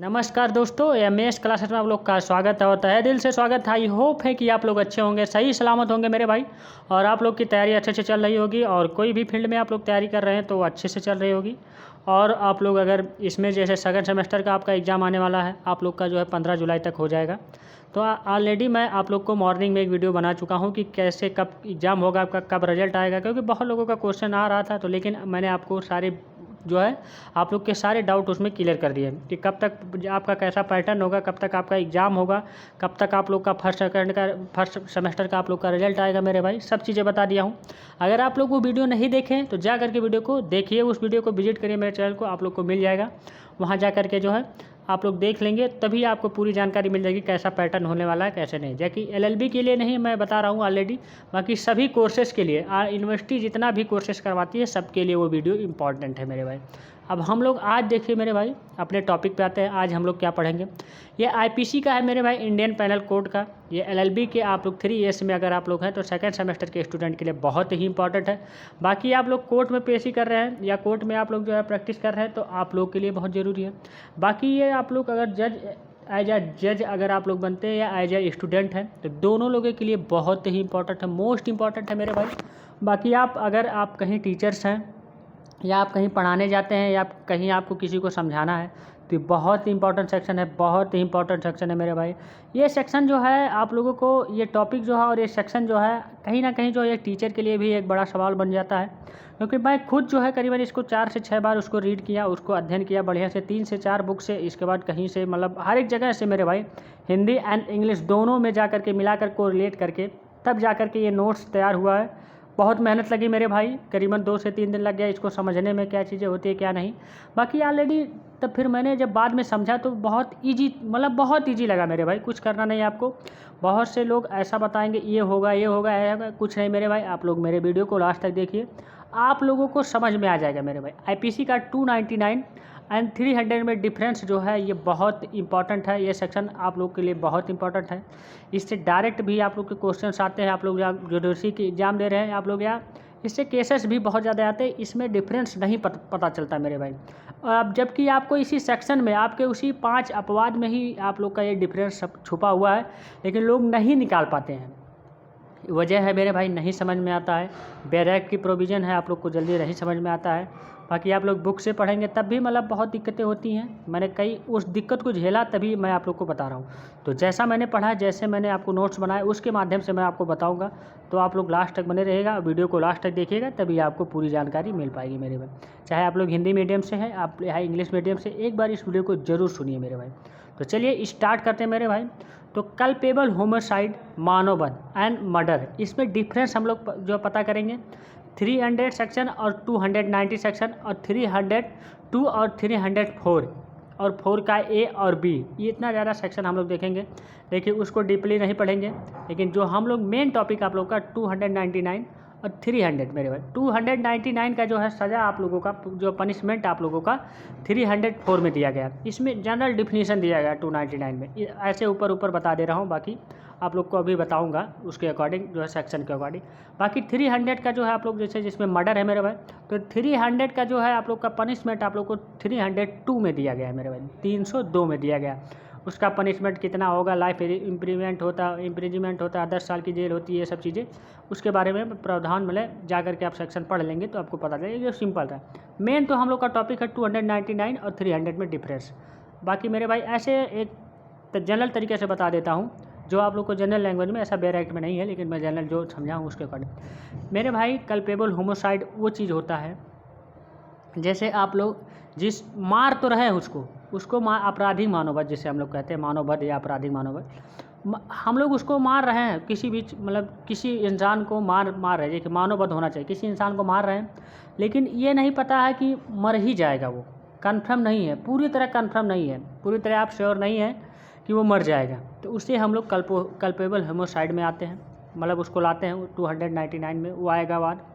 नमस्कार दोस्तों, MS classes में आप लोग का स्वागत है और तहे दिल से स्वागत है। आई होप है कि आप लोग अच्छे होंगे, सही सलामत होंगे मेरे भाई, और आप लोग की तैयारी अच्छे से चल रही होगी और कोई भी फील्ड में आप लोग तैयारी कर रहे हैं तो अच्छे से चल रही होगी। और आप लोग अगर इसमें जैसे सेकंड सेमेस्टर का आपका एग्ज़ाम आने वाला है, आप लोग का जो है 15 जुलाई तक हो जाएगा। तो ऑलरेडी मैं आप लोग को मॉर्निंग में एक वीडियो बना चुका हूँ कि कैसे कब एग्ज़ाम होगा आपका, कब रिजल्ट आएगा, क्योंकि बहुत लोगों का क्वेश्चन आ रहा था। तो लेकिन मैंने आपको सारे जो है आप लोग के सारे डाउट उसमें क्लियर कर दिए कि कब तक आपका कैसा पैटर्न होगा, कब तक आपका एग्ज़ाम होगा, कब तक आप लोग का फर्स्ट सेमेस्टर का आप लोग का रिजल्ट आएगा मेरे भाई, सब चीज़ें बता दिया हूँ। अगर आप लोग वो वीडियो नहीं देखें तो जा करके वीडियो को देखिए, उस वीडियो को विजिट करिए मेरे चैनल को, आप लोग को मिल जाएगा। वहाँ जा करके जो है आप लोग देख लेंगे, तभी आपको पूरी जानकारी मिल जाएगी कैसा पैटर्न होने वाला है कैसे नहीं। जबकि एलएलबी के लिए नहीं मैं बता रहा हूँ ऑलरेडी, बाकी सभी कोर्सेज़ के लिए यूनिवर्सिटी जितना भी कोर्सेज करवाती है सबके लिए वो वीडियो इंपॉर्टेंट है मेरे भाई। अब हम लोग आज देखिए मेरे भाई अपने टॉपिक पे आते हैं। आज हम लोग क्या पढ़ेंगे, ये आईपीसी का है मेरे भाई, इंडियन पैनल कोड का। ये एलएलबी के आप लोग 3 ईयर्स में अगर आप लोग हैं तो सेकंड सेमेस्टर के स्टूडेंट के लिए बहुत ही इंपॉर्टेंट है। बाकी आप लोग कोर्ट में पेशी कर रहे हैं या कोर्ट में आप लोग जो है प्रैक्टिस कर रहे हैं तो आप लोग के लिए बहुत ज़रूरी है। बाकी ये आप लोग अगर जज अगर आप लोग बनते हैं या एज ए स्टूडेंट हैं तो दोनों लोगों के लिए बहुत ही इंपॉर्टेंट है, मोस्ट इंपॉर्टेंट है मेरे भाई। बाकी अगर आप कहीं टीचर्स हैं या आप कहीं पढ़ाने जाते हैं या कहीं आपको किसी को समझाना है तो बहुत इंपॉर्टेंट सेक्शन है, बहुत ही इंपॉर्टेंट सेक्शन है मेरे भाई। ये सेक्शन जो है आप लोगों को, ये टॉपिक जो है और ये सेक्शन जो है कहीं ना कहीं जो एक टीचर के लिए भी एक बड़ा सवाल बन जाता है। क्योंकि मैं खुद जो है करीबन इसको 4 से 6 बार उसको रीड किया, उसको अध्ययन किया बढ़िया से, 3 से 4 बुक से, इसके बाद कहीं से मतलब हर एक जगह से मेरे भाई हिंदी एंड इंग्लिश दोनों में जा करके मिला कर कोरिलेट करके तब जा करके ये नोट्स तैयार हुआ है। बहुत मेहनत लगी मेरे भाई, करीबन 2 से 3 दिन लग गया इसको समझने में, क्या चीज़ें होती है क्या नहीं। बाकी ऑलरेडी तब फिर मैंने जब बाद में समझा तो बहुत ईजी, मतलब बहुत ईजी लगा मेरे भाई। कुछ करना नहीं आपको, बहुत से लोग ऐसा बताएंगे ये होगा ये होगा ये होगा, कुछ नहीं मेरे भाई। आप लोग मेरे वीडियो को लास्ट तक देखिए, आप लोगों को समझ में आ जाएगा मेरे भाई। आईपीसी का 299 एंड 300 में डिफरेंस जो है ये बहुत इंपॉर्टेंट है। ये सेक्शन आप लोग के लिए बहुत इंपॉर्टेंट है। इससे डायरेक्ट भी आप लोग के क्वेश्चंस आते हैं, आप लोग यूनिवर्सिटी की एग्ज़ाम दे रहे हैं आप लोग, या इससे केसेस भी बहुत ज़्यादा आते हैं। इसमें डिफरेंस नहीं पता चलता मेरे भाई। और अब जबकि आपको इसी सेक्शन में आपके उसी 5 अपवाद में ही आप लोग का ये डिफरेंस सब छुपा हुआ है, लेकिन लोग नहीं निकाल पाते हैं। वजह है मेरे भाई नहीं समझ में आता है। बैरक की प्रोविज़न है, आप लोग को जल्दी नहीं समझ में आता है। बाकी आप लोग बुक से पढ़ेंगे तब भी मतलब बहुत दिक्कतें होती हैं। मैंने कई उस दिक्कत को झेला, तभी मैं आप लोग को बता रहा हूँ। तो जैसा मैंने पढ़ा, जैसे मैंने आपको नोट्स बनाए, उसके माध्यम से मैं आपको बताऊँगा। तो आप लोग लास्ट तक बने रहेगा, वीडियो को लास्ट तक देखिएगा, तभी आपको पूरी जानकारी मिल पाएगी मेरे भाई। चाहे आप लोग हिंदी मीडियम से हैं, आप यहाँ इंग्लिश मीडियम से, एक बार इस वीडियो को ज़रूर सुनिए मेरे भाई। तो चलिए स्टार्ट करते हैं मेरे भाई। तो कल्पेबल होमोसाइड, मानववध एंड मर्डर, इसमें डिफरेंस हम लोग जो पता करेंगे। 300 सेक्शन और 290 सेक्शन और 302 और 304 और 4 का ए और बी, ये इतना ज़्यादा सेक्शन हम लोग देखेंगे। देखिए उसको डीपली नहीं पढ़ेंगे, लेकिन जो हम लोग मेन टॉपिक आप लोग का 299 और 300 मेरे भाई। 299 का जो है सज़ा आप लोगों का, जो पनिशमेंट आप लोगों का 304 में दिया गया। इसमें जनरल डिफिनीशन दिया गया 299 में। ऐसे ऊपर ऊपर बता दे रहा हूँ, बाकी आप लोग को अभी बताऊंगा उसके अकॉर्डिंग, जो है सेक्शन के अकॉर्डिंग। बाकी 300 का जो है आप लोग जैसे जिसमें मर्डर है मेरे भाई, तो 300 का जो है आप लोग का पनिशमेंट आप लोग को 302 में दिया गया है मेरे भाई, 302 में दिया गया। उसका पनिशमेंट कितना होगा, लाइफ इम्प्रीजमेंट होता है, 10 साल की जेल होती है, ये सब चीज़ें उसके बारे में प्रावधान मतलब जा करके आप सेक्शन पढ़ लेंगे तो आपको पता चलेगा। ये सिंपल है। मेन तो हम लोग का टॉपिक है 299 और 300 में डिफरेंस। बाकी मेरे भाई ऐसे एक जनरल तरीके से बता देता हूँ, जो आप लोग को जनरल लैंग्वेज में, ऐसा बेयर एक्ट में नहीं है, लेकिन मैं जनरल जो समझा हूँ उसके अकॉर्डिंग मेरे भाई। कल्पेबल होमोसाइड वो चीज़ होता है जैसे आप लोग जिस मार तो रहे उसको आपराधिक मानववध जिसे हम लोग कहते हैं, मानववध या आपराधिक मानववध। हम लोग उसको मार रहे हैं, किसी भी मतलब किसी इंसान को मार रहे हैं, कि मानववध होना चाहिए, किसी इंसान को मार रहे हैं, लेकिन ये नहीं पता है कि मर ही जाएगा, वो कन्फर्म नहीं है, पूरी तरह कन्फर्म नहीं है, पूरी तरह आप श्योर नहीं है कि वो मर जाएगा, तो उससे हम लोग कल्पेबल होमोसाइड में आते हैं, मतलब उसको लाते हैं 299 में, वो आएगा बाद।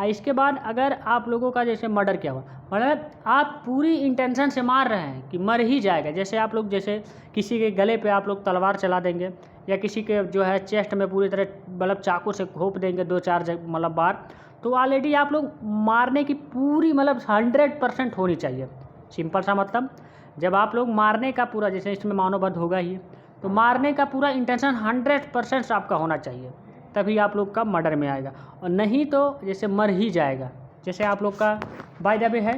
इसके बाद अगर आप लोगों का जैसे मर्डर क्या हुआ, मतलब आप पूरी इंटेंशन से मार रहे हैं कि मर ही जाएगा, जैसे आप लोग जैसे किसी के गले पे आप लोग तलवार चला देंगे, या किसी के जो है चेस्ट में पूरी तरह मतलब चाकू से घोंप देंगे 2-4 मतलब बार, तो ऑलरेडी आप लोग मारने की पूरी मतलब 100% होनी चाहिए। सिंपल सा मतलब जब आप लोग मारने का पूरा, जैसे इसमें मानववध होगा ही, तो मारने का पूरा इंटेंशन 100% आपका होना चाहिए, तभी आप लोग का मर्डर में आएगा। और नहीं तो जैसे मर ही जाएगा। जैसे आप लोग का बाय द वे है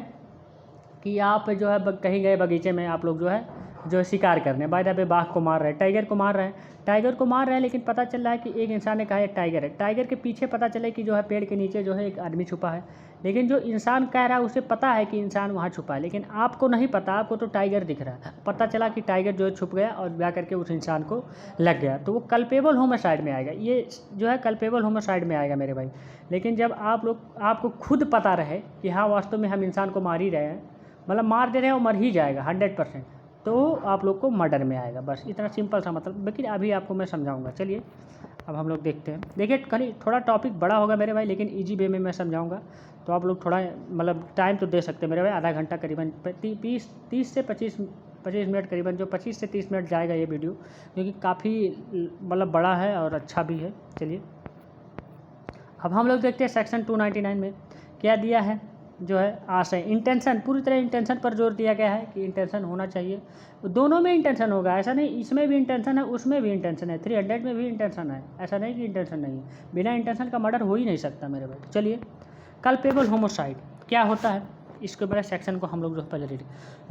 कि आप जो है कहीं गए बगीचे में, आप लोग जो है शिकार करने, बाय द वे बाघ को मार रहे हैं, टाइगर को मार रहे हैं, लेकिन पता चल रहा है कि एक इंसान ने कहा है टाइगर है, टाइगर के पीछे पता चले कि जो है पेड़ के नीचे जो है एक आदमी छुपा है, लेकिन जो इंसान कह रहा है उसे पता है कि इंसान वहाँ छुपा है, लेकिन आपको नहीं पता, आपको तो टाइगर दिख रहा है। पता चला कि टाइगर जो है छुप गया और जा करके उस इंसान को लग गया, तो वो कल्पेबल होमिसाइड में आएगा। ये जो है कल्पेबल होमिसाइड में आएगा मेरे भाई। लेकिन जब आपको खुद पता रहे कि हाँ वास्तव में हम इंसान को मार ही रहे हैं, मतलब मार दे रहे हैं और मर ही जाएगा 100%, तो आप लोग को मर्डर में आएगा। बस इतना सिंपल सा मतलब, लेकिन अभी आपको मैं समझाऊंगा। चलिए अब हम लोग देखते हैं। देखिए कहीं थोड़ा टॉपिक बड़ा होगा मेरे भाई, लेकिन इजी वे में मैं समझाऊंगा, तो आप लोग थोड़ा मतलब टाइम तो दे सकते हैं मेरे भाई। आधा घंटा करीबन 30 से 25 मिनट करीबन, जो 25 से 30 मिनट जाएगा ये वीडियो, क्योंकि काफ़ी मतलब बड़ा है और अच्छा भी है। चलिए अब हम लोग देखते हैं सेक्शन 299 में क्या दिया है। जो है आशय, इंटेंशन, पूरी तरह इंटेंशन पर जोर दिया गया है कि इंटेंशन होना चाहिए। दोनों में इंटेंशन होगा, ऐसा नहीं इसमें भी इंटेंशन है उसमें भी इंटेंशन है, 300 में भी इंटेंशन है, ऐसा नहीं कि इंटेंशन नहीं है। बिना इंटेंशन का मर्डर हो ही नहीं सकता मेरे भाई। चलिए कल्पेबल होमोसाइड क्या होता है, इसके बड़े सेक्शन को हम लोग जो पहले रीड,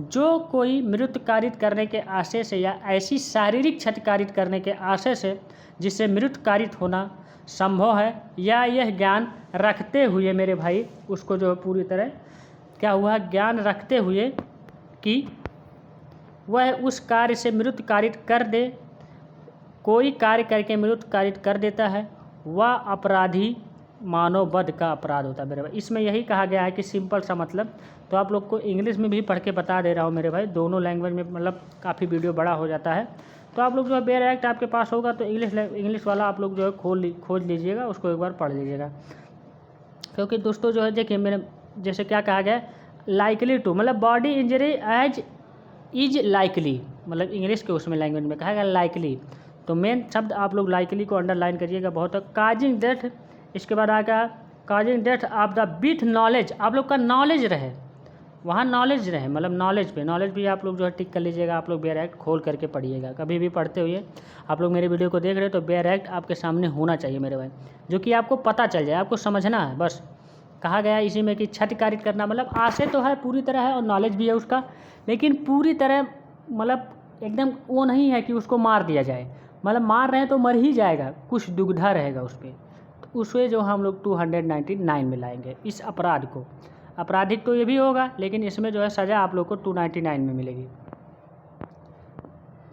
जो कोई मृत्यु कारित करने के आशय से या ऐसी शारीरिक क्षति कारित करने के आशय से जिससे मृत्यु कारित होना संभव है, या यह ज्ञान रखते हुए मेरे भाई उसको जो पूरी तरह क्या हुआ, ज्ञान रखते हुए कि वह उस कार्य से मृत्यु कारित कर दे, कोई कार्य करके मृत्यु कारित कर देता है, वह अपराधी मानव वध का अपराध होता है मेरे भाई। इसमें यही कहा गया है कि सिंपल सा मतलब, तो आप लोग को इंग्लिश में भी पढ़ के बता दे रहा हूँ मेरे भाई, दोनों लैंग्वेज में, मतलब काफ़ी वीडियो बड़ा हो जाता है। तो आप लोग जो है बेयर एक्ट आपके पास होगा तो इंग्लिश वाला आप लोग जो है खोज लीजिएगा, उसको एक बार पढ़ लीजिएगा। क्योंकि दोस्तों जो है देखिए मेरे जैसे क्या कहा गया, लाइकली टू, मतलब body injury as is likely, मतलब इंग्लिश के उसमें लैंग्वेज में कहा गया लाइकली, तो मेन शब्द आप लोग लाइकली को अंडरलाइन करिएगा बहुत। काजिंग डेथ, इसके बाद आएगा causing death of the with knowledge, आप लोग का नॉलेज रहे, वहाँ नॉलेज रहे, मतलब नॉलेज भी आप लोग जो है टिक कर लीजिएगा। आप लोग बेयर एक्ट खोल करके पढ़िएगा, कभी भी पढ़ते हुए आप लोग मेरे वीडियो को देख रहे हो तो बेयर एक्ट आपके सामने होना चाहिए मेरे भाई, जो कि आपको पता चल जाए, आपको समझना है बस। कहा गया इसी में कि क्षति कारित करना, मतलब आशय तो है पूरी तरह है और नॉलेज भी है उसका, लेकिन पूरी तरह मतलब एकदम वो नहीं है कि उसको मार दिया जाए, मतलब मार रहे हैं तो मर ही जाएगा, कुछ दुविधा रहेगा उस पर, तो उससे जो हम लोग 299 में लाएंगे इस अपराध को। आपराधिक तो ये भी होगा, लेकिन इसमें जो है सज़ा आप लोग को 299 में मिलेगी।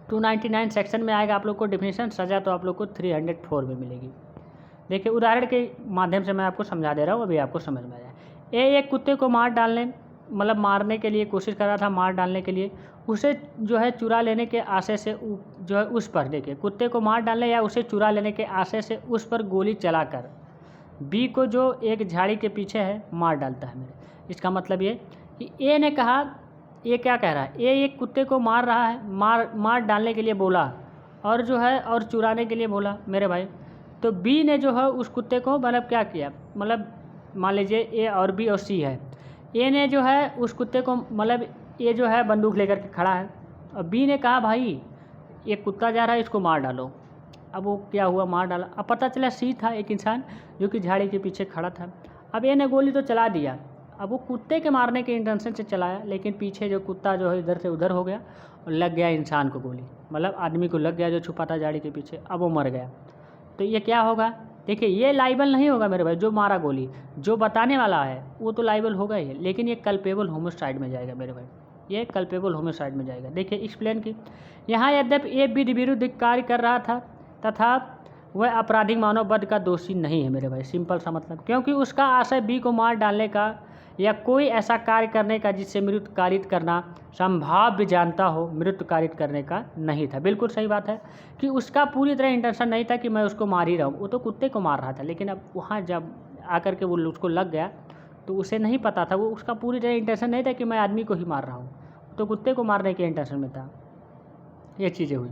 299 सेक्शन में आएगा आप लोग को डिफिनीशन, सज़ा तो आप लोग को 304 में मिलेगी। देखिए उदाहरण के माध्यम से मैं आपको समझा दे रहा हूँ, अभी आपको समझ में आ जाए। एक कुत्ते को मतलब मारने के लिए कोशिश कर रहा था, मार डालने के लिए, उसे जो है चुरा लेने के आशय से जो है उस पर, देखिए कुत्ते को मार डालने या उसे चुरा लेने के आशय से उस पर गोली चलाकर बी को जो एक झाड़ी के पीछे है मार डालता है मेरे। इसका मतलब ये कि ए ने कहा, ये क्या कह रहा है, ए एक कुत्ते को मार रहा है, मार डालने के लिए बोला और जो है और चुराने के लिए बोला मेरे भाई। तो बी ने जो है उस कुत्ते को मतलब क्या किया, मतलब मान लीजिए ए और बी और सी है, ए ने जो है उस कुत्ते को मतलब ए जो है बंदूक लेकर के खड़ा है और बी ने कहा भाई ये कुत्ता जा रहा है इसको मार डालो। अब वो क्या हुआ, मार डाला। अब पता चला सी था एक इंसान जो कि झाड़ी के पीछे खड़ा था। अब ए ने गोली तो चला दिया, अब वो कुत्ते के मारने के इंटेंशन से चलाया, लेकिन पीछे जो कुत्ता जो है इधर से उधर हो गया और लग गया इंसान को गोली, मतलब आदमी को लग गया जो छुपा था झाड़ी के पीछे, अब वो मर गया। तो ये क्या होगा, देखिए ये लाइबल नहीं होगा मेरे भाई, जो मारा गोली, जो बताने वाला है वो तो लाइबल होगा ही, लेकिन ये कल्पेबल होमिसाइड में जाएगा मेरे भाई, ये कल्पेबल होमिसाइड में जाएगा। देखिए एक्सप्लेन की, यहाँ यद्यपि ये विधि विरुद्ध कार्य कर रहा था तथा वह आपराधिक मानव वध का दोषी नहीं है मेरे भाई, सिंपल सा मतलब, क्योंकि उसका आशय बी को मार डालने का या कोई ऐसा कार्य करने का जिससे मृत्यु कारित करना संभाव्य जानता हो, मृत्यु कारित करने का नहीं था। बिल्कुल सही बात है कि उसका पूरी तरह इंटेंशन नहीं था कि मैं उसको मार ही रहा हूँ, वो तो कुत्ते को मार रहा था, लेकिन अब वहाँ जब आकर के वो उसको लग गया तो उसे नहीं पता था, वो उसका पूरी तरह इंटेंशन नहीं था कि मैं आदमी को ही मार रहा हूँ, तो कुत्ते को मारने के इंटेंशन में था। ये चीज़ें हुई।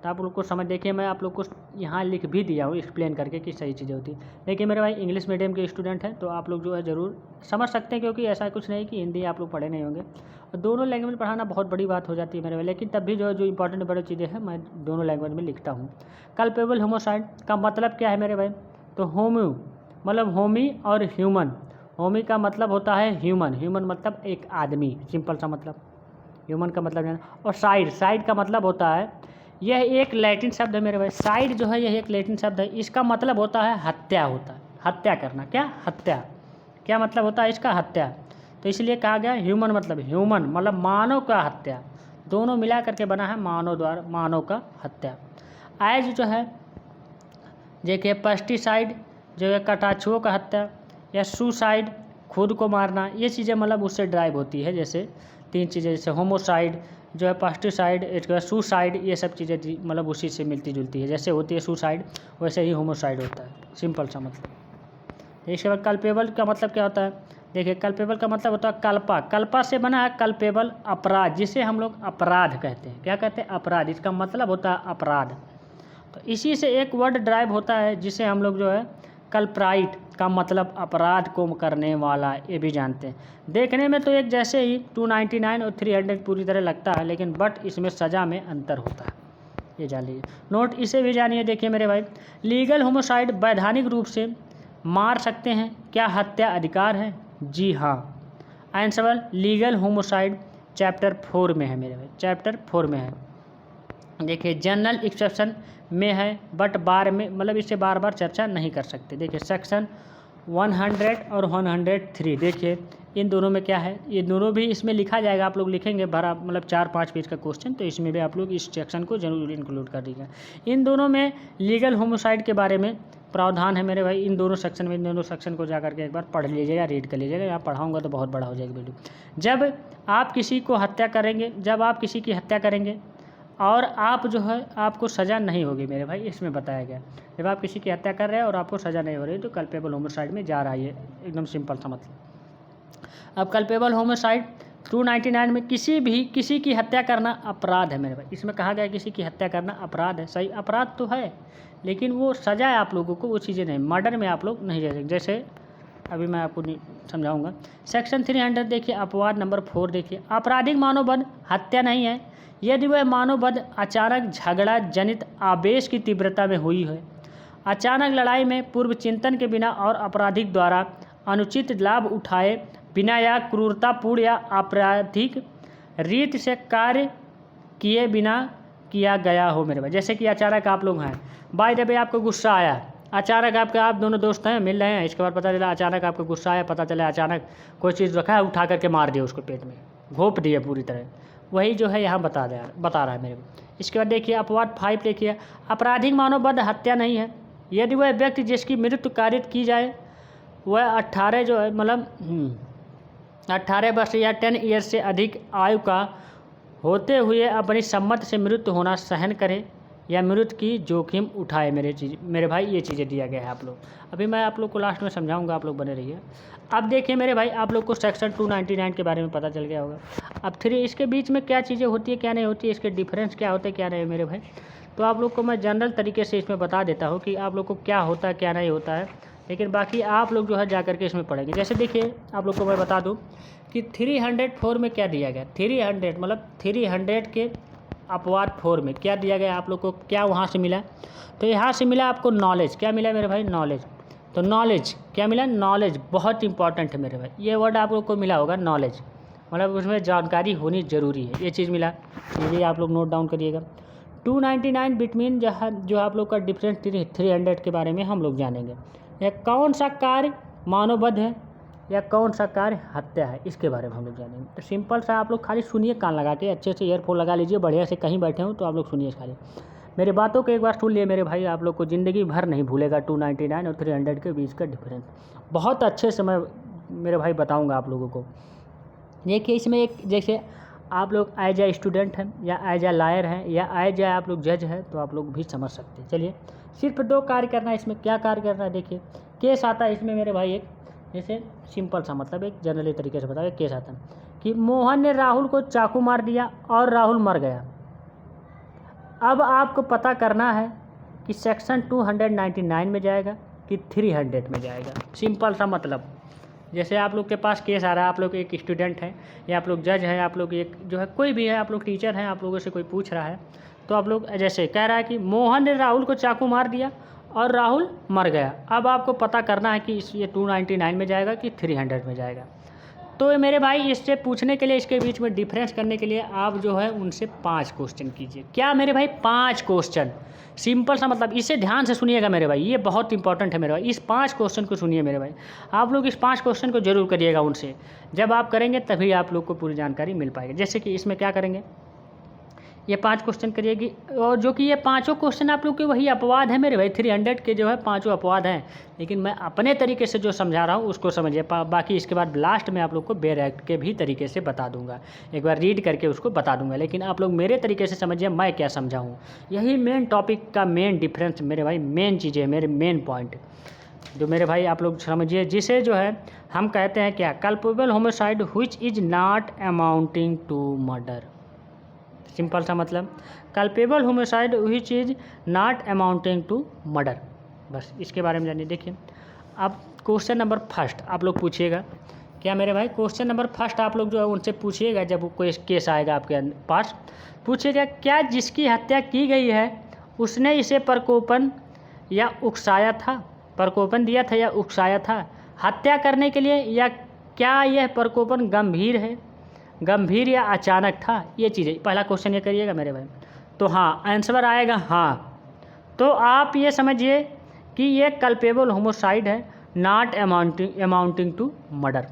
तो आप लोग को समझ, देखिए मैं आप लोग को यहाँ लिख भी दिया हूँ एक्सप्लेन करके कि सही चीज़ें होती है। देखिए मेरे भाई इंग्लिश मीडियम के स्टूडेंट हैं तो आप लोग जो है ज़रूर समझ सकते हैं, क्योंकि ऐसा कुछ नहीं कि हिंदी आप लोग पढ़े नहीं होंगे, और दोनों लैंग्वेज में पढ़ाना बहुत बड़ी बात हो जाती है मेरे भाई। लेकिन तब भी जो इंपॉर्टेंट बड़ी चीज़ें हैं मैं दोनों लैंग्वेज में लिखता हूँ। कल्पेबल होमोसाइड का मतलब क्या है मेरे भाई? तो होम्यू मतलब होमी और ह्यूमन। होमी का मतलब होता है ह्यूमन, ह्यूमन मतलब एक आदमी, सिंपल सा मतलब ह्यूमन का मतलब है। और साइड, साइड का मतलब होता है, यह एक लैटिन शब्द है मेरे भाई। साइड जो है यह एक लैटिन शब्द है, इसका मतलब होता है हत्या, होता है हत्या करना। क्या? हत्या। क्या मतलब होता है इसका? हत्या। तो इसलिए कहा गया ह्यूमन मतलब मानव का हत्या, दोनों मिला करके बना है मानव द्वारा, मानव का हत्या। एज जो है देखिए पेस्टिसाइड जो है कटाछुओं का हत्या, या सुसाइड खुद को मारना, ये चीज़ें मतलब उससे ड्राइव होती है। जैसे 3 चीज़ें, जैसे होमोसाइड जो है, पेस्टिसाइड, इसके बाद सुसाइड, ये सब चीज़ें मतलब उसी से मिलती जुलती है। जैसे होती है सुसाइड वैसे ही होमोसाइड होता है, सिंपल सा मतलब। इसके बाद कल्पेबल का मतलब क्या होता है? देखिए कल्पेबल का मतलब होता है कल्पा, कल्पा से बना है कल्पेबल अपराध, जिसे हम लोग अपराध कहते हैं। क्या कहते हैं? अपराध, इसका मतलब होता है अपराध। तो इसी से एक वर्ड ड्राइव होता है जिसे हम लोग जो है कल्प्राइट का मतलब अपराध को करने वाला, ये भी जानते हैं। देखने में तो एक जैसे ही 299 और 300 पूरी तरह लगता है, लेकिन बट इसमें सज़ा में अंतर होता है, ये जान लीजिए। नोट इसे भी जानिए। देखिए मेरे भाई, लीगल होमोसाइड वैधानिक रूप से मार सकते हैं, क्या हत्या अधिकार है? जी हाँ। आंसर लीगल होमोसाइड चैप्टर 4 में है मेरे भाई, चैप्टर 4 में है। देखिए जनरल एक्सेप्शन में है, बट बार में मतलब इससे बार बार चर्चा नहीं कर सकते। देखिए सेक्शन 100 और 103, देखिए इन दोनों में क्या है, ये दोनों भी इसमें लिखा जाएगा, आप लोग लिखेंगे भरा मतलब 4-5 पेज का क्वेश्चन, तो इसमें भी आप लोग इस सेक्शन को जरूर इंक्लूड कर दीजिएगा। इन दोनों में लीगल होमोसाइड के बारे में प्रावधान है मेरे भाई, इन दोनों सेक्शन में, इन दोनों सेक्शन को जाकर के एक बार पढ़ लीजिएगा, रीड कर लीजिएगा। यहाँ पढ़ाऊँगा तो बहुत बड़ा हो जाएगा वीडियो। जब आप किसी को हत्या करेंगे, जब आप किसी की हत्या करेंगे और आप जो है आपको सज़ा नहीं होगी मेरे भाई, इसमें बताया गया। जब आप किसी की हत्या कर रहे हैं और आपको सज़ा नहीं हो रही तो कल्पेबल होमोसाइड में जा रहा है, ये एकदम सिंपल सा मतलब। अब कल्पेबल होमोसाइड 299 में किसी की हत्या करना अपराध है मेरे भाई। इसमें कहा गया किसी की हत्या करना अपराध है, सही अपराध तो है, लेकिन वो सज़ा है आप लोगों को, वो चीज़ें नहीं। मर्डर में आप लोग नहीं जा सकते, जैसे अभी मैं आपको समझाऊंगा। सेक्शन 300 देखिए, अपवाद नंबर 4 देखिए, आपराधिक मानववध हत्या नहीं है यदि वह मानववध अचानक झगड़ा जनित आवेश की तीव्रता में हुई है, अचानक लड़ाई में पूर्व चिंतन के बिना और अपराधिक द्वारा अनुचित लाभ उठाए बिना या क्रूरतापूर्ण या आपराधिक रीत से कार्य किए बिना किया गया हो मेरे भाई। जैसे कि अचानक आप लोग हैं, बाय द वे आपको गुस्सा आया, अचानक आप दोनों दोस्त हैं, मिल रहे हैं, इसके बाद पता चला अचानक आपको गुस्सा आया, पता चला अचानक कोई चीज़ रखा है, उठा करके मार दिया उसको, पेट में घोंप दिया पूरी तरह, वही जो है यहाँ बता रहा है मेरे को। इसके बाद देखिए अपवाद 5 देखिए, आपराधिक मानववध हत्या नहीं है यदि वह व्यक्ति जिसकी मृत्यु कारित की जाए वह 18 जो है मतलब 18 वर्ष या 10 ईयर से अधिक आयु का होते हुए अपनी सम्मत से मृत्यु होना सहन करे या मृत्यु की जोखिम उठाए। मेरे भाई ये चीज़ें दिया गया है आप लोग, अभी मैं आप लोग को लास्ट में समझाऊंगा, आप लोग बने रहिए। अब देखिए मेरे भाई, आप लोग को सेक्शन 299 के बारे में पता चल गया होगा। अब 3 इसके बीच में क्या चीज़ें होती है क्या नहीं होती है, इसके डिफरेंस क्या होते हैं क्या नहीं मेरे भाई, तो आप लोग को मैं जनरल तरीके से इसमें बता देता हूँ कि आप लोग को क्या होता है क्या नहीं होता है, लेकिन बाकी आप लोग जो है जा करके इसमें पढ़ेंगे। जैसे देखिए आप लोग को मैं बता दूं कि 304 में क्या दिया गया, 300 मतलब 300 के अपवाद 4 में क्या दिया गया आप लोग को, क्या वहाँ से मिला, तो यहाँ से मिला आपको नॉलेज। क्या मिला मेरे भाई? नॉलेज। तो नॉलेज क्या मिला? नॉलेज बहुत इंपॉर्टेंट है मेरे भाई, ये वर्ड आप लोग को मिला होगा नॉलेज, मतलब उसमें जानकारी होनी ज़रूरी है, ये चीज़ मिला, ये आप लोग नोट डाउन करिएगा। 299 बिटवीन जो आप लोग का डिफरेंस 300 के बारे में हम लोग जानेंगे। यह कौन सा कार्य मानववध है या कौन सा कार्य हत्या है, इसके बारे में हम लोग जानेंगे। तो सिंपल सा आप लोग खाली सुनिए, कान लगा के अच्छे से ईयरफोन लगा लीजिए, बढ़िया से कहीं बैठे हो तो आप लोग सुनिए खाली मेरी बातों को, एक बार सुन लिए मेरे भाई, आप लोग को ज़िंदगी भर नहीं भूलेगा 299 और 300 के बीच का डिफरेंस, बहुत अच्छे से मैं मेरे भाई बताऊँगा आप लोगों को। देखिए इसमें एक, जैसे आप लोग एज ए स्टूडेंट हैं या एज ए लॉयर हैं या एज ए आप लोग जज हैं तो आप लोग भी समझ सकते हैं। चलिए सिर्फ 2 कार्य करना है इसमें, क्या कार्य करना है देखिए, केस आता है इसमें मेरे भाई, एक जैसे सिंपल सा मतलब एक जनरली तरीके से बताओ, केस आता है कि मोहन ने राहुल को चाकू मार दिया और राहुल मर गया। अब आपको पता करना है कि सेक्शन 299 में जाएगा कि 300 में जाएगा। सिंपल सा मतलब, जैसे आप लोग के पास केस आ रहा है, आप लोग एक स्टूडेंट हैं या आप लोग जज हैं, आप लोग एक जो है कोई भी है, आप लोग टीचर हैं, आप लोगों से कोई पूछ रहा है, तो आप लोग जैसे कह रहा है कि मोहन ने राहुल को चाकू मार दिया और राहुल मर गया। अब आपको पता करना है कि ये 299 में जाएगा कि 300 में जाएगा। तो मेरे भाई इससे पूछने के लिए, इसके बीच में डिफरेंस करने के लिए आप जो है उनसे 5 क्वेश्चन कीजिए। क्या मेरे भाई? 5 क्वेश्चन। सिंपल सा मतलब, इसे ध्यान से सुनिएगा मेरे भाई, ये बहुत इंपॉर्टेंट है मेरे भाई। इस 5 क्वेश्चन को सुनिए मेरे भाई, आप लोग इस 5 क्वेश्चन को जरूर करिएगा उनसे। जब आप करेंगे तभी आप लोग को पूरी जानकारी मिल पाएगी। जैसे कि इसमें क्या करेंगे, ये 5 क्वेश्चन करिएगी, और जो कि ये पाँचों क्वेश्चन आप लोग के वही अपवाद है मेरे भाई। 300 के जो है 5 अपवाद हैं, लेकिन मैं अपने तरीके से जो समझा रहा हूँ उसको समझिए। बाकी इसके बाद लास्ट में आप लोग को बेयर एक्ट के भी तरीके से बता दूंगा, एक बार रीड करके उसको बता दूंगा, लेकिन आप लोग मेरे तरीके से समझिए मैं क्या समझा हूँ। यही मेन टॉपिक का मेन डिफरेंस मेरे भाई, मेन चीज़ें, मेरे मेन पॉइंट जो मेरे भाई आप लोग समझिए, जिसे जो है हम कहते हैं क्या, culpable homicide which is not amounting to murder. Simple सा मतलब, culpable homicide which is not amounting to murder. बस इसके बारे में जानिए। देखिए अब क्वेश्चन नंबर फर्स्ट आप लोग पूछिएगा, क्या मेरे भाई? क्वेश्चन नंबर फर्स्ट आप लोग जो है उनसे पूछिएगा, जब कोई केस आएगा आपके पास, पूछिएगा क्या जिसकी हत्या की गई है उसने इसे प्रकोपन या उकसाया था, प्रकोपन दिया था या उकसाया था हत्या करने के लिए, या क्या यह प्रकोपन गंभीर या अचानक था। ये चीज़ें पहला क्वेश्चन ये करिएगा मेरे भाई। तो हाँ, आंसर आएगा हाँ। तो आप ये समझिए कि ये कल्पेबल होमोसाइड है, नॉट अमाउंटिंग टू मर्डर।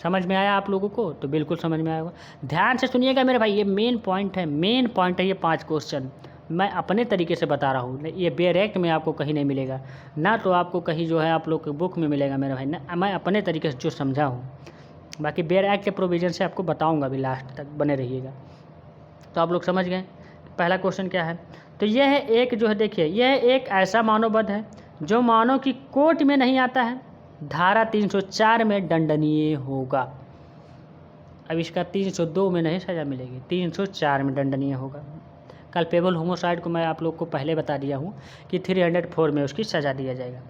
समझ में आया आप लोगों को? तो बिल्कुल समझ में आया होगा। ध्यान से सुनिएगा मेरे भाई, ये मेन पॉइंट है, मेन पॉइंट है ये 5 क्वेश्चन। मैं अपने तरीके से बता रहा हूँ, ये बेयर एक्ट में आपको कहीं नहीं मिलेगा ना, तो आपको कहीं जो है आप लोग के बुक में मिलेगा मेरे भाई ना। मैं अपने तरीके से जो समझा हूँ, बाकी बेयर एक्ट के प्रोविज़न से आपको बताऊंगा भी, लास्ट तक बने रहिएगा। तो आप लोग समझ गए पहला क्वेश्चन क्या है। तो यह है एक जो है, देखिए यह एक ऐसा मानववध है जो मानव की कोर्ट में नहीं आता है, धारा 304 में दंडनीय होगा। अब इसका 302 में नहीं सज़ा मिलेगी, 304 में दंडनीय होगा। कल्पेबल होमोसाइड को मैं आप लोग को पहले बता दिया हूँ कि 304 में उसकी सज़ा दिया जाएगा।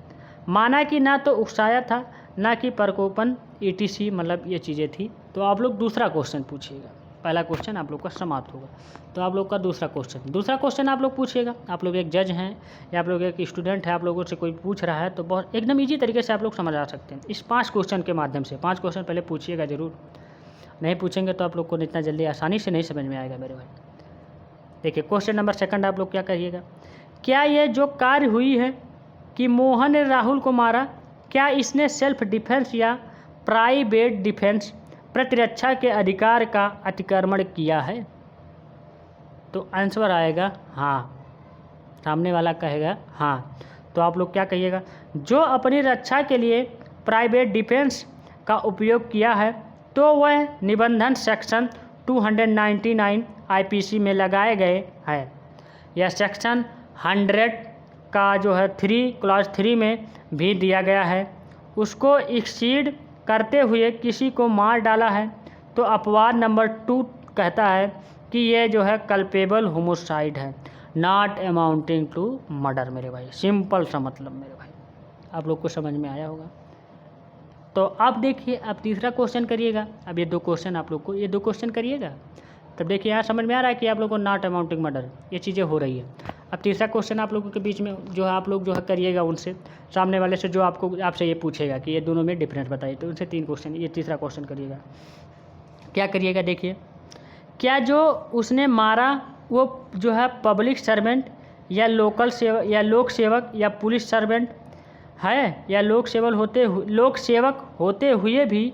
माना कि ना तो उकसाया था ना कि प्रकोपन ETC, मतलब ये चीज़ें थी। तो आप लोग दूसरा क्वेश्चन पूछिएगा, पहला क्वेश्चन आप लोग का समाप्त होगा। तो आप लोग का दूसरा क्वेश्चन आप लोग पूछिएगा। आप लोग एक जज हैं या आप लोग एक स्टूडेंट है, आप लोगों से कोई पूछ रहा है, तो बहुत एकदम ईजी तरीके से आप लोग समझ आ सकते हैं इस 5 क्वेश्चन के माध्यम से। 5 क्वेश्चन पहले पूछिएगा ज़रूर, नहीं पूछेंगे तो आप लोग को इतना जल्दी आसानी से नहीं समझ में आएगा मेरे भाई। देखिए क्वेश्चन नंबर सेकंड आप लोग क्या करिएगा, क्या यह जो कार्य हुई है कि मोहन ने राहुल को मारा, क्या इसने सेल्फ डिफेंस या प्राइवेट डिफेंस प्रतिरक्षा के अधिकार का अतिक्रमण किया है? तो आंसर आएगा हाँ, सामने वाला कहेगा हाँ। तो आप लोग क्या कहिएगा, जो अपनी रक्षा के लिए प्राइवेट डिफेंस का उपयोग किया है तो वह निबंधन सेक्शन 299 IPC में लगाए गए हैं, या सेक्शन 100 का जो है क्लॉज 3 में भी दिया गया है, उसको एक्सीड करते हुए किसी को मार डाला है। तो अपवाद नंबर 2 कहता है कि ये जो है कल्पेबल होमोसाइड है, नॉट अमाउंटिंग टू मर्डर मेरे भाई। सिंपल सा मतलब मेरे भाई, आप लोग को समझ में आया होगा। तो अब देखिए, अब तीसरा क्वेश्चन करिएगा। अब ये 2 क्वेश्चन आप लोग को, ये 2 क्वेश्चन करिएगा, तब देखिए यहाँ समझ में आ रहा है कि आप लोग को नॉट अमाउंटिंग मर्डर ये चीज़ें हो रही है। अब तीसरा क्वेश्चन आप लोगों के बीच में जो है आप लोग जो है करिएगा उनसे, सामने वाले से जो आपसे ये पूछेगा कि ये दोनों में डिफरेंस बताइए, तो उनसे 3 क्वेश्चन, ये तीसरा क्वेश्चन करिएगा। क्या करिएगा, देखिए क्या जो उसने मारा वो जो है पब्लिक सर्वेंट या लोक सेवक या पुलिस सर्वेंट है, या लोक सेवक होते हुए भी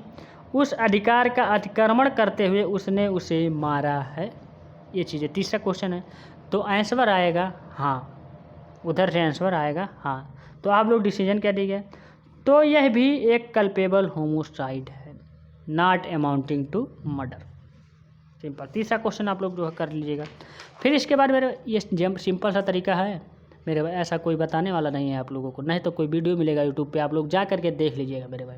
उस अधिकार का अतिक्रमण करते हुए उसने उसे मारा है। ये चीज़ें तीसरा क्वेश्चन है। तो आंसर आएगा हाँ, उधर से आंसर आएगा हाँ। तो आप लोग डिसीजन क्या दीजिए, तो यह भी एक कल्पेबल होमोसाइड है, not amounting to murder. Simple तीसरा क्वेश्चन आप लोग जो है कर लीजिएगा। फिर इसके बाद मेरे ये सिंपल सा तरीका है मेरे भाई, ऐसा कोई बताने वाला नहीं है आप लोगों को, नहीं तो कोई वीडियो मिलेगा यूट्यूब पे, आप लोग जा करके देख लीजिएगा मेरे भाई।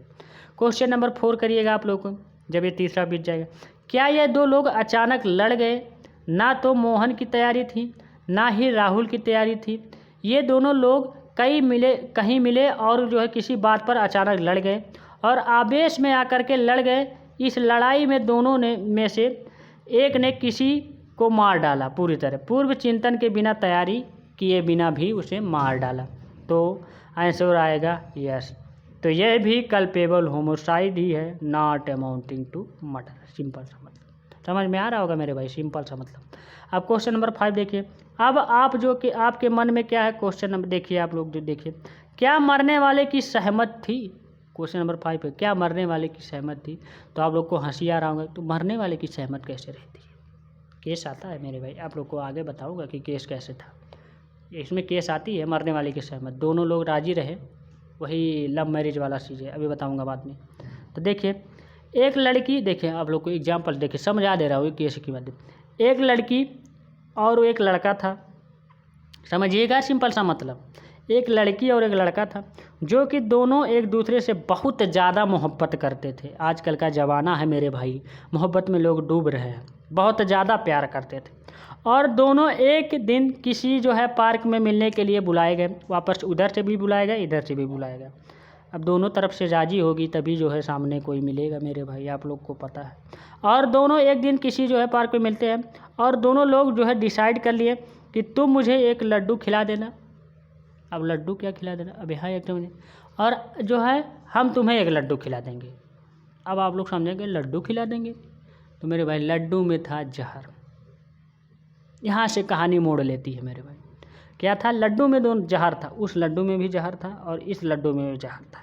क्वेश्चन नंबर 4 करिएगा आप लोग को, जब ये तीसरा बीत जाएगा। क्या ये 2 लोग अचानक लड़ गए, ना तो मोहन की तैयारी थी ना ही राहुल की तैयारी थी। ये दोनों लोग कहीं मिले और जो है किसी बात पर अचानक लड़ गए और आवेश में आकर के लड़ गए। इस लड़ाई में दोनों ने में से एक ने किसी को मार डाला पूरी तरह, पूर्व चिंतन के बिना, तैयारी किए बिना भी उसे मार डाला। तो आंसर आएगा यस। तो यह भी कल्पेबल होमोसाइड ही है, not amounting to murder. Simple सा मतलब समझ में आ रहा होगा मेरे भाई, सिंपल सा मतलब। अब क्वेश्चन नंबर 5 देखिए। अब आप जो कि आपके मन में क्या है, क्वेश्चन नंबर देखिए, आप लोग जो देखिए, क्या मरने वाले की सहमत थी। क्वेश्चन नंबर 5 पे क्या मरने वाले की सहमत थी। तो आप लोग को हंसी आ रहा होगा, तो मरने वाले की सहमत कैसे रहती है। केस आता है मेरे भाई, आप लोग को आगे बताऊंगा कि केस कैसे था। इसमें केस आती है मरने वाले की सहमत, दोनों लोग राजी रहे, वही लव मैरिज वाला चीज़ है, अभी बताऊंगा बाद में। तो देखिए एक लड़की, देखिए आप लोग को एग्जाम्पल देखिए समझा दे रहा हूँ केस की बात। एक लड़की और एक लड़का था, समझिएगा सिंपल सा मतलब। एक लड़की और एक लड़का था जो कि दोनों एक दूसरे से बहुत ज़्यादा मोहब्बत करते थे। आजकल का ज़माना है मेरे भाई, मोहब्बत में लोग डूब रहे हैं, बहुत ज़्यादा प्यार करते थे। और दोनों एक दिन किसी जो है पार्क में मिलने के लिए बुलाए गए, वापस उधर से भी बुलाए गए, इधर से भी बुलाए गए। अब दोनों तरफ से राजी होगी तभी जो है सामने कोई मिलेगा मेरे भाई, आप लोग को पता है। और दोनों एक दिन किसी जो है पार्क में मिलते हैं और दोनों लोग जो है डिसाइड कर लिए कि तुम मुझे एक लड्डू खिला देना। अब लड्डू क्या खिला देना, अब यहाँ एक और जो है हम तुम्हें एक लड्डू खिला देंगे। अब आप लोग समझेंगे लड्डू खिला देंगे, तो मेरे भाई लड्डू में था जहर। यहाँ से कहानी मोड़ लेती है मेरे भाई। क्या था, लड्डू में दोनों जहर था, उस लड्डू में भी जहर था और इस लड्डू में भी जहर था।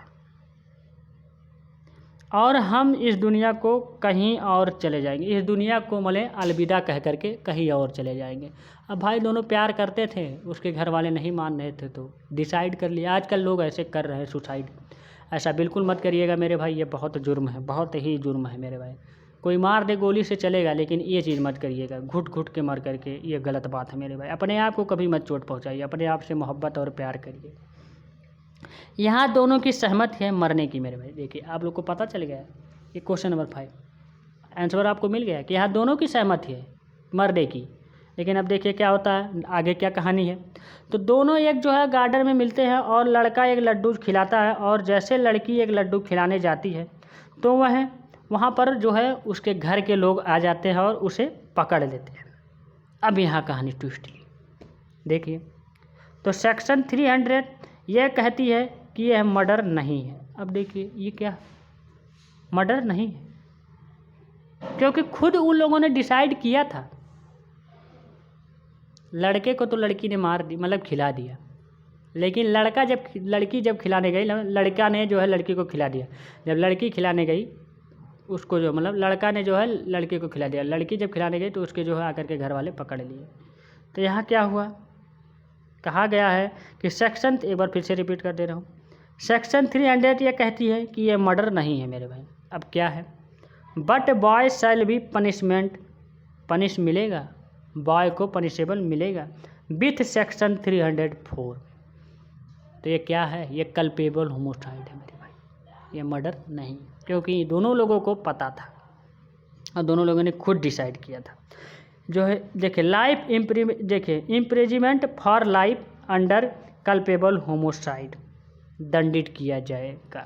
और हम इस दुनिया को कहीं और चले जाएंगे, इस दुनिया को मले अलविदा कह करके कहीं और चले जाएंगे। अब भाई दोनों प्यार करते थे, उसके घर वाले नहीं मान रहे थे तो डिसाइड कर लिया। आजकल लोग ऐसे कर रहे हैं सुसाइड, ऐसा बिल्कुल मत करिएगा मेरे भाई, ये बहुत जुर्म है, बहुत ही जुर्म है मेरे भाई। कोई मार दे गोली से चलेगा, लेकिन ये चीज़ मत करिएगा, घुट घुट के मर करके, ये गलत बात है मेरे भाई। अपने आप को कभी मत चोट पहुँचाइए, अपने आप से मोहब्बत और प्यार करिए। यहाँ दोनों की सहमत है मरने की मेरे भाई। देखिए आप लोग को पता चल गया, ये क्वेश्चन नंबर 5 आंसर आपको मिल गया कि यहाँ दोनों की सहमति है मरने की। लेकिन अब देखिए क्या होता है, आगे क्या कहानी है। तो दोनों एक जो है गार्डन में मिलते हैं और लड़का एक लड्डू खिलाता है, और जैसे लड़की एक लड्डू खिलाने जाती है तो वहाँ पर जो है उसके घर के लोग आ जाते हैं और उसे पकड़ लेते हैं। अब यहाँ कहानी ट्विस्ट की देखिए। तो सेक्शन 300 यह कहती है कि यह मर्डर नहीं है। अब देखिए ये क्या मर्डर नहीं है, क्योंकि खुद उन लोगों ने डिसाइड किया था। लड़के को तो लड़की ने मार दी, मतलब खिला दिया, लेकिन लड़की जब खिलाने गई, लड़का ने जो है लड़की को खिला दिया। जब लड़की खिलाने गई उसको जो मतलब लड़का ने जो है लड़के को खिला दिया, लड़की जब खिलाने गई तो उसके जो है आकर के घर वाले पकड़ लिए। तो यहाँ क्या हुआ, कहा गया है कि सेक्शन, एक बार फिर से रिपीट कर दे रहा हूँ, सेक्शन 300 ये कहती है कि ये मर्डर नहीं है मेरे भाई। अब क्या है, but boy shall be punish मिलेगा, बॉय को पनिशेबल मिलेगा विथ सेक्शन 304। तो ये क्या है, ये कल्पेबल होमोसाइड है मेरे भाई, ये मर्डर नहीं, क्योंकि दोनों लोगों को पता था और दोनों लोगों ने खुद डिसाइड किया था। जो है देखिए imprisonment for life under culpable homicide दंडित किया जाएगा।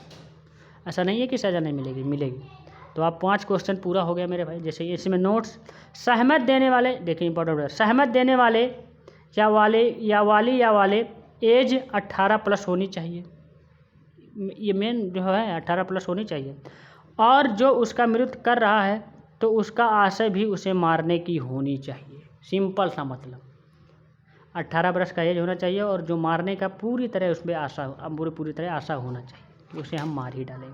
ऐसा नहीं है कि सज़ा नहीं मिलेगी, मिलेगी। तो आप 5 क्वेश्चन पूरा हो गया मेरे भाई। जैसे इसमें नोट्स, सहमत देने वाले, देखिए इंपॉर्टेंट है, सहमत देने वाले या वाले एज 18+ होनी चाहिए, ये मेन जो है 18+ होनी चाहिए। और जो उसका मृत्यु कर रहा है तो उसका आशय भी उसे मारने की होनी चाहिए। सिंपल सा मतलब 18 वर्ष का एज होना चाहिए और जो मारने का पूरी तरह उसमें आशा, पूरी तरह आशा होना चाहिए कि उसे हम मार ही डालेंगे।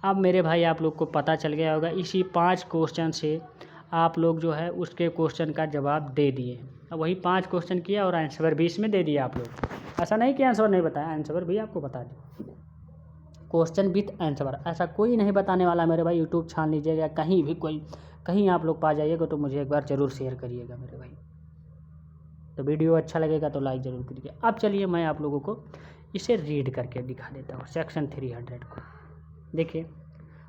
अब मेरे भाई आप लोग को पता चल गया होगा, इसी 5 क्वेश्चन से आप लोग जो है उसके क्वेश्चन का जवाब दे दिए। अब वही 5 क्वेश्चन किया और आंसर भी इसमें दे दिया आप लोग। ऐसा नहीं कि आंसर नहीं बताया, आंसर भी आपको बता दिया, क्वेश्चन विथ आंसर। ऐसा कोई नहीं बताने वाला मेरे भाई। यूट्यूब छान लीजिएगा, कहीं भी कहीं आप लोग पा जाइएगा तो मुझे एक बार ज़रूर शेयर करिएगा मेरे भाई। तो वीडियो अच्छा लगेगा तो लाइक ज़रूर करिए। अब चलिए मैं आप लोगों को इसे रीड करके दिखा देता हूँ सेक्शन 300 को। देखिए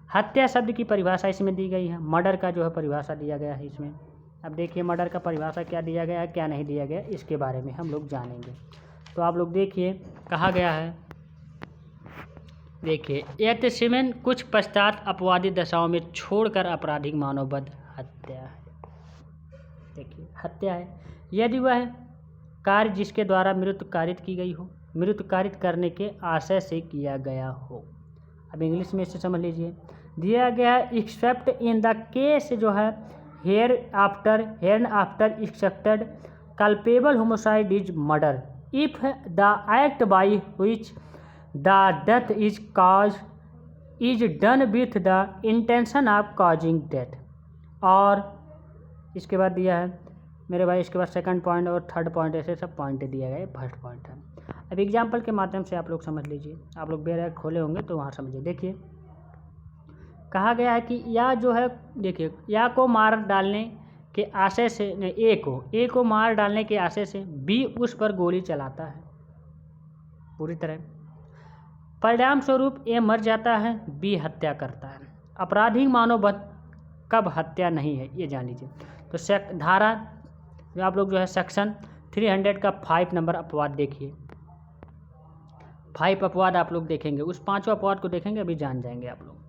हत्या शब्द की परिभाषा इसमें दी गई है, मर्डर का जो है परिभाषा दिया गया है इसमें। अब देखिए मर्डर का परिभाषा क्या दिया गया है, क्या नहीं दिया गया, इसके बारे में हम लोग जानेंगे। तो आप लोग देखिए कहा गया है, देखिए यतिसिमेन कुछ पश्चात अपवादी दशाओं में छोड़कर आपराधिक मानववध हत्या है। देखिए हत्या है यदि वह कार्य जिसके द्वारा मृत्यु कारित की गई हो, मृत्यु कारित करने के आशय से किया गया हो। अब इंग्लिश में इसे समझ लीजिए, दिया गया है एक्सेप्ट इन द केस जो है hereafter excepted culpable homicide is murder if the act by which the death is cause is done with the intention of causing death. और इसके बाद दिया है मेरे भाई, इसके बाद सेकंड पॉइंट और थर्ड पॉइंट ऐसे सब पॉइंट दिया गया है, फर्स्ट पॉइंट है। अब एग्जाम्पल के माध्यम से आप लोग समझ लीजिए, आप लोग बेर खोले होंगे तो वहाँ समझिए। देखिए कहा गया है कि या जो है, देखिए या को मार डालने के आशय से, ए को मार डालने के आशय से बी उस पर गोली चलाता है पूरी तरह, परिणाम स्वरूप ए मर जाता है, बी हत्या करता है। आपराधिक मानववध कब हत्या नहीं है ये जान लीजिए। तो धारा जो आप लोग जो है सेक्शन 300 का 5 नंबर अपवाद देखिए, 5 अपवाद आप लोग देखेंगे, उस 5वां अपवाद को देखेंगे, अभी जान जाएंगे आप लोग।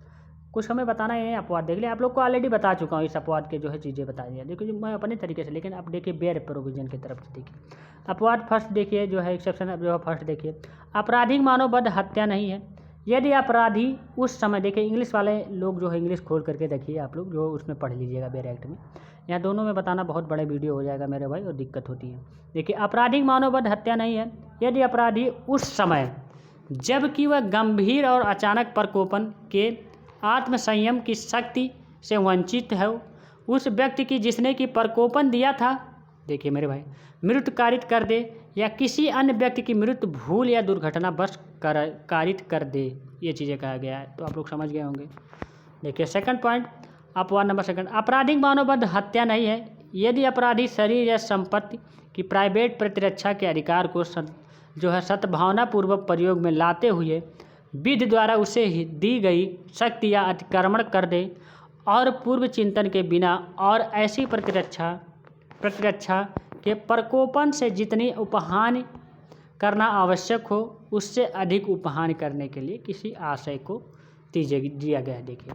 कुछ हमें बताना ही नहीं, अपवाद देख लिया, आप लोग को ऑलरेडी बता चुका हूँ इस अपवाद के जो है चीज़ें बता दिया, देखिए मैं अपने तरीके से। लेकिन आप देखिए बेयर प्रोविजन की तरफ से देखिए अपवाद फर्स्ट देखिए जो है एक्सेप्शन जो है फर्स्ट देखिए, आपराधिक मानववध हत्या नहीं है यदि अपराधी उस समय, देखिए इंग्लिश वाले लोग जो है इंग्लिश खोल करके देखिए, आप लोग जो उसमें पढ़ लीजिएगा बेयर एक्ट में, यहाँ दोनों में बताना बहुत बड़े वीडियो हो जाएगा मेरे भाई और दिक्कत होती है। देखिए आपराधिक मानववध हत्या नहीं है यदि अपराधी उस समय जबकि वह गंभीर और अचानक प्रकोपन के आत्मसंयम की शक्ति से वंचित है उस व्यक्ति की जिसने कि प्रकोपन दिया था, देखिए मेरे भाई, मृत्यु कारित कर दे या किसी अन्य व्यक्ति की मृत्यु भूल या दुर्घटनावश कारित कर दे, ये चीज़ें कहा गया है। तो आप लोग समझ गए होंगे। देखिए सेकंड पॉइंट, अपवाद नंबर सेकंड, आपराधिक मानववध हत्या नहीं है यदि अपराधी शरीर या संपत्ति की प्राइवेट प्रतिरक्षा के अधिकार को जो है सद्भावनापूर्वक प्रयोग में लाते हुए विधि द्वारा उसे दी गई शक्ति या अतिक्रमण कर दे और पूर्व चिंतन के बिना और ऐसी प्रतिरक्षा के प्रकोपन से जितनी उपहानि करना आवश्यक हो उससे अधिक उपहानि करने के लिए किसी आशय को दिया गया है। देखिए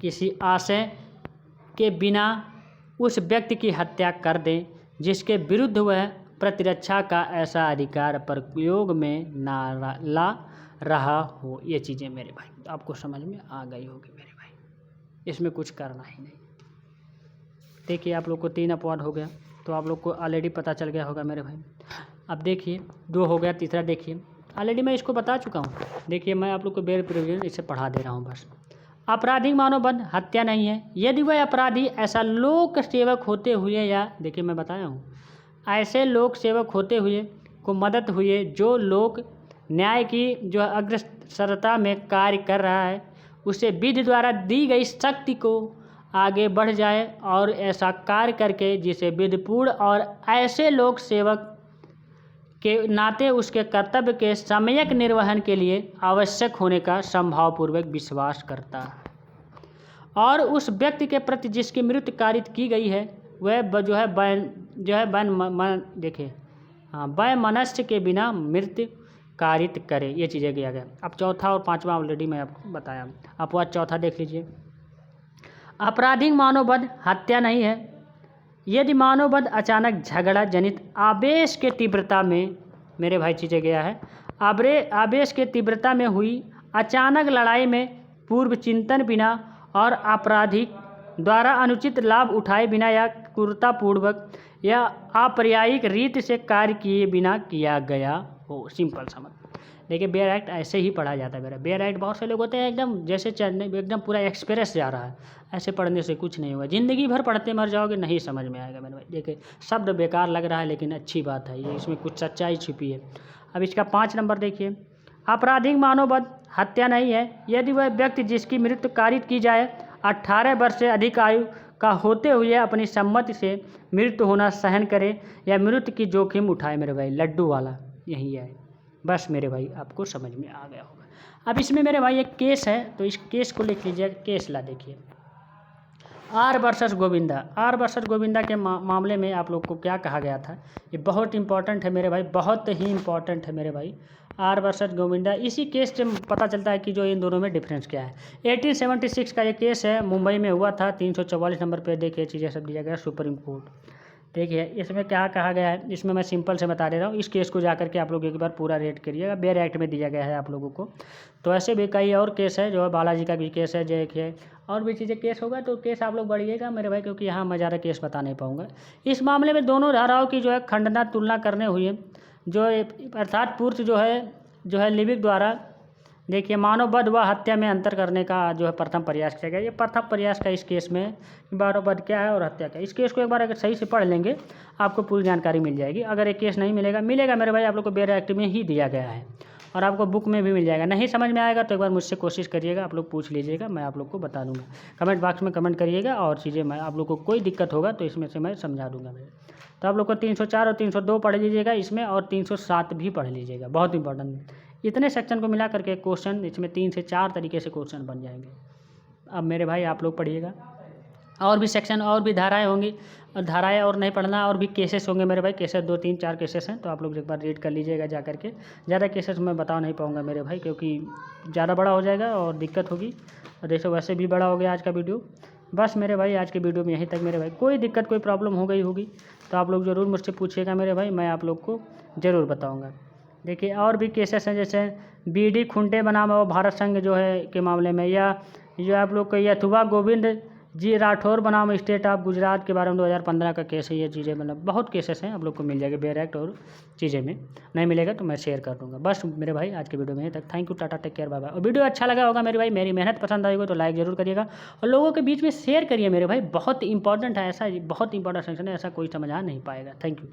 किसी आशय के बिना उस व्यक्ति की हत्या कर दें जिसके विरुद्ध वह प्रतिरक्षा का ऐसा अधिकार प्रयोग में ना ला रहा हो, ये चीज़ें मेरे भाई तो आपको समझ में आ गई होगी मेरे भाई, इसमें कुछ करना ही नहीं। देखिए आप लोग को 3 अपवाद हो गया, तो आप लोग को ऑलरेडी पता चल गया होगा मेरे भाई। अब देखिए 2 हो गया, तीसरा देखिए ऑलरेडी मैं इसको बता चुका हूँ। देखिए मैं आप लोग को बेयर प्रोविजन इसे पढ़ा दे रहा हूँ बस। आपराधिक मानववध हत्या नहीं है यदि वह अपराधी ऐसा लोक सेवक होते हुए या, देखिए मैं बताया हूँ, ऐसे लोक सेवक होते हुए को मदद हुए जो लोक न्याय की जो अग्रसरता में कार्य कर रहा है उसे विधि द्वारा दी गई शक्ति को आगे बढ़ जाए और ऐसा कार्य करके जिसे विधिपूर्ण और ऐसे लोक सेवक के नाते उसके कर्तव्य के सम्यक निर्वहन के लिए आवश्यक होने का संभावपूर्वक विश्वास करता है और उस व्यक्ति के प्रति जिसकी मृत्यु कारित की गई है वह जो है देखिए वैमनस्य के बिना मृत्यु कारित करे, ये चीज़ें किया गया। अब चौथा और 5वां ऑलरेडी मैं आपको बताया। अपवाद चौथा देख लीजिए, आपराधिक मानववध हत्या नहीं है यदि मानववध अचानक झगड़ा जनित आवेश के तीव्रता में, मेरे भाई चीज़ें गया है, आवेश के तीव्रता में हुई अचानक लड़ाई में पूर्व चिंतन बिना और आपराधिक द्वारा अनुचित लाभ उठाए बिना या क्रूरतापूर्वक या अप्रायिक रीति से कार्य किए बिना किया गया हो। सिंपल समझ। देखिए बेयर एक्ट ऐसे ही पढ़ा जाता है मेरा। बेयर एक्ट बहुत से लोग होते हैं एकदम जैसे चलने एकदम पूरा एक्सप्रेस जा रहा है, ऐसे पढ़ने से कुछ नहीं होगा, ज़िंदगी भर पढ़ते मर जाओगे, नहीं समझ में आएगा मेरे भाई। देखिए शब्द बेकार लग रहा है लेकिन अच्छी बात है ये, इसमें कुछ सच्चाई छुपी है। अब इसका 5 नंबर देखिए, आपराधिक मानववध हत्या नहीं है यदि वह व्यक्ति जिसकी मृत्यु कारित की जाए 18 वर्ष से अधिक आयु का होते हुए अपनी सम्मति से मृत्यु होना सहन करे या मृत्यु की जोखिम उठाए। मेरे भाई लड्डू वाला यही है, बस मेरे भाई आपको समझ में आ गया होगा। अब इसमें मेरे भाई एक केस है तो इस केस को लिख लीजिए, केस ला देखिए। R versus Govinda. R versus Govinda के मामले में आप लोग को क्या कहा गया था, ये बहुत इंपॉर्टेंट है मेरे भाई, बहुत ही इंपॉर्टेंट है मेरे भाई। आर वर्सेस गोविंदा, इसी केस से पता चलता है कि जो इन दोनों में डिफरेंस क्या है। 1876 का ये केस है, मुंबई में हुआ था। 344 नंबर पे देखिए चीज़ें सब दिया गया, सुप्रीम कोर्ट। देखिए इसमें क्या कहा गया है, इसमें मैं सिंपल से बता दे रहा हूँ। इस केस को जाकर के आप लोग एक बार पूरा रेड करिएगा। बेयर एक्ट में दिया गया है आप लोगों को। तो ऐसे भी कई और केस है, जो है बालाजी का भी केस है, देखिए और भी चीज़ें केस होगा, तो केस आप लोग बढ़िएगा मेरे भाई, क्योंकि यहाँ मैं ज़्यादा केस बता नहीं पाऊँगा। इस मामले में दोनों धाराओं की जो है खंडना तुलना करने हुए, जो अर्थात पूर्व जो है लिविक द्वारा देखिए मानववध व हत्या में अंतर करने का जो है प्रथम प्रयास किया गया। ये प्रथम प्रयास का इस केस में मानववध क्या है और हत्या क्या है। इस केस को एक बार अगर सही से पढ़ लेंगे आपको पूरी जानकारी मिल जाएगी। अगर ये केस नहीं मिलेगा मेरे भाई, आप लोग को बेयर एक्ट में ही दिया गया है और आपको बुक में भी मिल जाएगा। नहीं समझ में आएगा तो एक बार मुझसे कोशिश करिएगा, आप लोग पूछ लीजिएगा, मैं आप लोग को बता दूंगा। कमेंट बॉक्स में कमेंट करिएगा और चीज़ें मैं आप लोग को कोई दिक्कत होगा तो इसमें से मैं समझा दूंगा मेरे। तो आप लोग को 304 और 302 पढ़ लीजिएगा इसमें, और 307 भी पढ़ लीजिएगा, बहुत इंपॉर्टेंट। इतने सेक्शन को मिला करके क्वेश्चन इसमें 3 से 4 तरीके से क्वेश्चन बन जाएंगे। अब मेरे भाई आप लोग पढ़िएगा, और भी सेक्शन और भी धाराएं होंगी, और धाराएं और नहीं पढ़ना, और भी केसेस होंगे मेरे भाई। केसेस 2 3 4 केसेस हैं, तो आप लोग एक बार रीड कर लीजिएगा जा करके। ज़्यादा केसेस मैं बता नहीं पाऊँगा मेरे भाई, क्योंकि ज़्यादा बड़ा हो जाएगा और दिक्कत होगी। और देखो वैसे भी बड़ा हो गया आज का वीडियो। बस मेरे भाई आज के वीडियो में यहीं तक मेरे भाई। कोई दिक्कत कोई प्रॉब्लम हो गई होगी तो आप लोग ज़रूर मुझसे पूछिएगा मेरे भाई, मैं आप लोग को ज़रूर बताऊँगा। देखिए और भी केसेस हैं, जैसे बीडी खुंटे बनाम और भारत संघ जो है के मामले में, या जो आप लोग को यथुवा गोविंद जी राठौर बनाम स्टेट ऑफ गुजरात के बारे में 2015 का केस है। ये चीज़ें मतलब बहुत केसेस हैं, आप लोग को मिल जाएगा बेयर एक्ट और चीज़ें में। नहीं मिलेगा तो मैं शेयर कर दूंगा। बस मेरे भाई आज के वीडियो में यहीं तक। Thank you, tata, take care, bye bye. और वीडियो अच्छा लगा होगा मेरे भाई, मेरी मेहनत पसंद आई होगी तो लाइक जरूर करिएगा और लोगों के बीच में शेयर करिए मेरे भाई। बहुत इंपॉर्टेंट है, ऐसा बहुत इंपॉर्टेंट सेक्शन है, ऐसा कोई समझा नहीं पाएगा। Thank you.